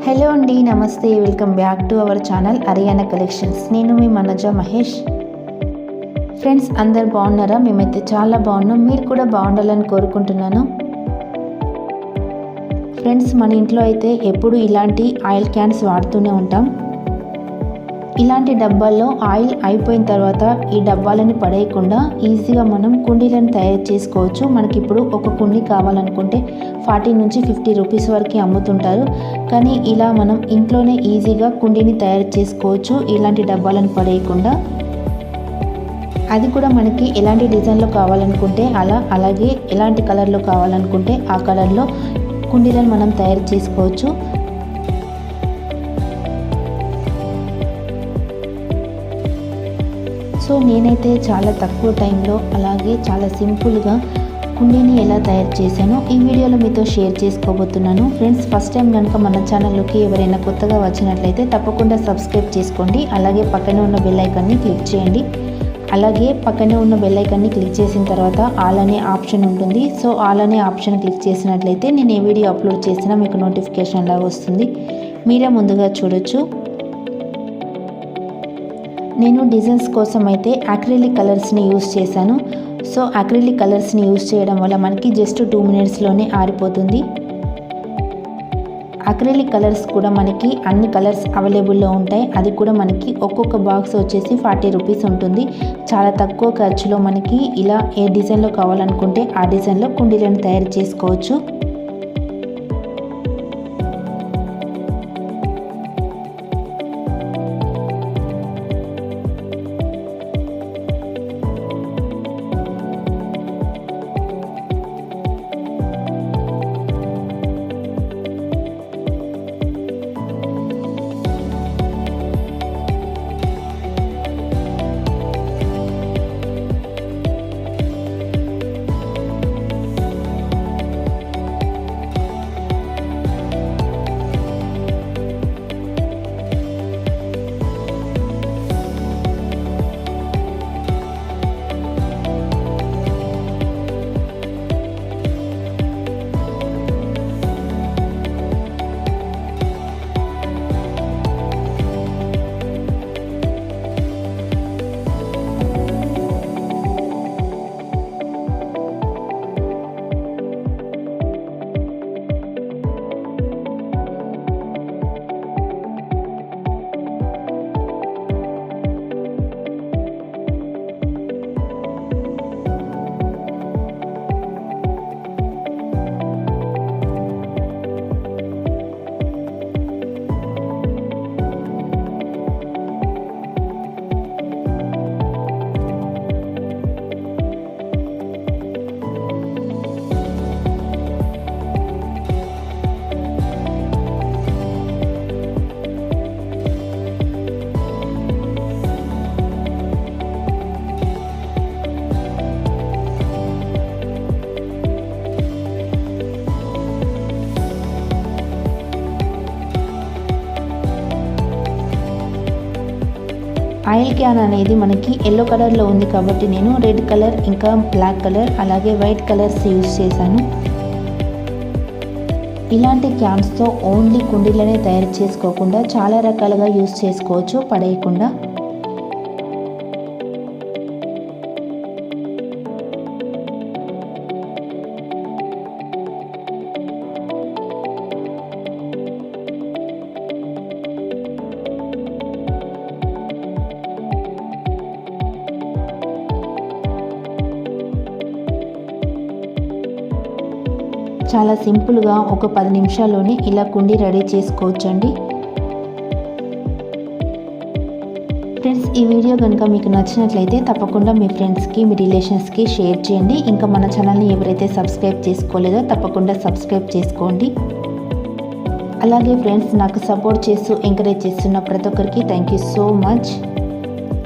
Hello అండి, నమస్తే, welcome back to our channel Haryana collections. నేను మీ మనోజ మహేష్. ఫ్రెండ్స్, అందరు బాగున్నారా? మేమైతే చాలా బాగున్నాం. మీరు కూడా బాగుండాలని కోరుకుంటున్నాను. ఫ్రెండ్స్, మన ఇంట్లో అయితే ఎప్పుడు ఇలాంటి ఆయిల్ క్యాన్స్ వాడుతూనే ఉంటాం. ఇలాంటి డబ్బాల్లో ఆయిల్ అయిపోయిన తర్వాత ఈ డబ్బాలని పడేయకుండా ఈజీగా మనం కుండీలను తయారు చేసుకోవచ్చు. మనకి ఇప్పుడు ఒక కుండీ కావాలనుకుంటే 40 నుంచి 50 రూపీస్ వరకు అమ్ముతుంటారు. కానీ ఇలా మనం ఇంట్లోనే ఈజీగా కుండీని తయారు చేసుకోవచ్చు ఇలాంటి డబ్బాలను పడేయకుండా. అది కూడా మనకి ఎలాంటి డిజైన్లో కావాలనుకుంటే అలాగే ఎలాంటి కలర్లో కావాలనుకుంటే ఆ కలర్లో కుండీలను మనం తయారు చేసుకోవచ్చు. సో నేనైతే చాలా తక్కువ టైంలో అలాగే చాలా సింపుల్గా కుండీని ఎలా తయారు చేశానో ఈ వీడియోలో మీతో షేర్ చేసుకోబోతున్నాను. ఫ్రెండ్స్, ఫస్ట్ టైం కనుక మన ఛానల్లోకి ఎవరైనా కొత్తగా వచ్చినట్లయితే తప్పకుండా సబ్స్క్రైబ్ చేసుకోండి. అలాగే పక్కనే ఉన్న బెల్ ఐకాన్ని క్లిక్ చేయండి. అలాగే పక్కనే ఉన్న బెల్ ఐకాన్ని క్లిక్ చేసిన తర్వాత ఆల్ అనే ఆప్షన్ ఉంటుంది. సో ఆల్ అనే ఆప్షన్ క్లిక్ చేసినట్లయితే నేను ఏ వీడియో అప్లోడ్ చేసినా మీకు నోటిఫికేషన్ లాగా వస్తుంది. మీరే ముందుగా చూడొచ్చు. నేను డిజైన్స్ కోసం అయితే అక్రిలిక్ కలర్స్ని యూస్ చేశాను. సో అక్రిలిక్ కలర్స్ని యూస్ చేయడం వల్ల మనకి జస్ట్ 2 మినిట్స్లోనే ఆరిపోతుంది. అక్రిలిక్ కలర్స్ కూడా మనకి అన్ని కలర్స్ అవైలబుల్లో ఉంటాయి. అది కూడా మనకి ఒక్కొక్క బాక్స్ వచ్చేసి 40 రూపీస్ ఉంటుంది. చాలా తక్కువ ఖర్చులో మనకి ఇలా ఏ డిజైన్లో కావాలనుకుంటే ఆ డిజైన్లో కుండీలను తయారు చేసుకోవచ్చు. ఆయిల్ క్యాన్ అనేది మనకి ఎల్లో కలర్లో ఉంది కాబట్టి నేను రెడ్ కలర్ ఇంకా బ్లాక్ కలర్ అలాగే వైట్ కలర్స్ యూస్ చేశాను. ఇలాంటి క్యాన్స్తో ఓన్లీ కుండీలనే తయారు చేసుకోకుండా చాలా రకాలుగా యూస్ చేసుకోవచ్చు పడేయకుండా. చాలా సింపుల్గా ఒక 10 నిమిషాల్లోనే ఇలా కుండీ రెడీ చేసుకోవచ్చండి. ఫ్రెండ్స్, ఈ వీడియో కనుక మీకు నచ్చినట్లయితే తప్పకుండా మీ ఫ్రెండ్స్కి మీ రిలేషన్స్కి షేర్ చేయండి. ఇంకా మన ఛానల్ని ఎవరైతే సబ్స్క్రైబ్ చేసుకోలేదో తప్పకుండా సబ్స్క్రైబ్ చేసుకోండి. అలాగే ఫ్రెండ్స్, నాకు సపోర్ట్ చేస్తూ ఎంకరేజ్ చేస్తున్న ప్రతి ఒక్కరికి థ్యాంక్ యూ సో మచ్.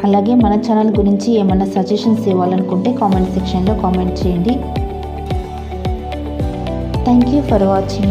అలాగే మన ఛానల్ గురించి ఏమైనా సజెషన్స్ ఇవ్వాలనుకుంటే కామెంట్ సెక్షన్లో కామెంట్ చేయండి. Thank you for watching.